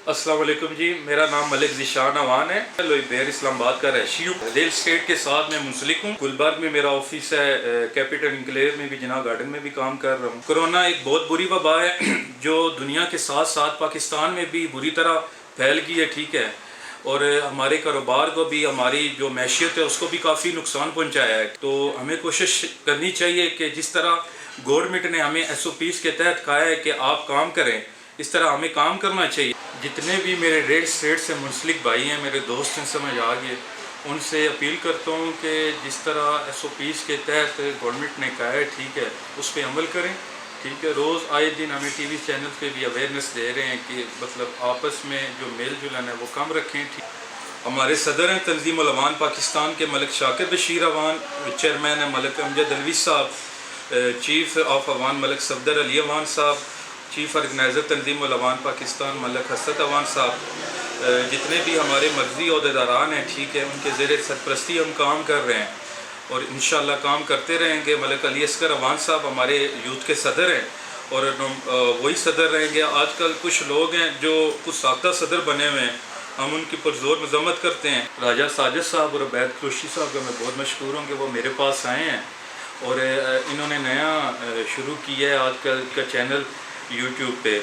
अस्सलाम वालेकुम जी, मेरा नाम मलिक ज़ीशान अवान है। लोईबेर इस्लामाबाद का रहायशी हूँ। रियल स्टेट के साथ मैं मुंसलिक हूँ। गुलबर्ग में मेरा ऑफिस है, कैपिटल इनक्लेव में भी जिना गार्डन में भी काम कर रहा हूँ। कोरोना एक बहुत बुरी वबा है जो दुनिया के साथ साथ पाकिस्तान में भी बुरी तरह फैल गई है, ठीक है। और हमारे कारोबार को भी, हमारी जो मैशियत है उसको भी काफ़ी नुकसान पहुँचाया है। तो हमें कोशिश करनी चाहिए कि जिस तरह गवर्नमेंट ने हमें SOPs के तहत कहा है कि आप काम करें, इस तरह हमें काम करना चाहिए। जितने भी मेरे रियल स्टेट से मुंसलिक भाई हैं, मेरे दोस्त हैं, समझ आ गए, उनसे अपील करता हूँ कि जिस तरह SOPs के तहत गवर्नमेंट ने कहा है, ठीक है, उस पर अमल करें, ठीक है। रोज़ आए दिन हमें TV चैनल पे भी अवेयरनेस दे रहे हैं कि मतलब आपस में जो मेल जुलन है वो कम रखें, ठीक। हमारे सदर हैं तंजीम उल अवान पाकिस्तान के मलिक शाकिर बशीर अवान, चेयरमैन है मलिक अमजद अलवी साहब, चीफ़ ऑफ अवान मलिक सफदर अली अवान साहब, चीफ़ ऑर्गेनाइज़र तंजीम उल अवान पाकिस्तान मलिक हसरत अवान साहब। जितने भी हमारे मर्जी अहदेदारान हैं, ठीक है, उनके ज़ेर सरपरस्ती हम काम कर रहे हैं और इंशाअल्लाह काम करते रहेंगे। मलिक अली अस्कर अवान साहब हमारे यूथ के सदर हैं और वही सदर रहेंगे। आजकल कुछ लोग हैं जो कुछ साख्ता सदर बने हुए हैं, हम उनकी पुरजोर मजम्मत करते हैं। राजा साजिद साहब और उबैद कुरैशी साहब का मैं बहुत मशकूर हूँ कि वो मेरे पास आए हैं और इन्होंने नया शुरू किया है आजकल का चैनल YouTube पे।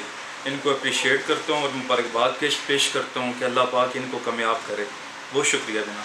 इनको अप्रिशिएट करता हूँ और मुबारकबाद पेश करता हूँ कि अल्लाह पाक इनको कामयाब करे। बहुत शुक्रिया जनाब।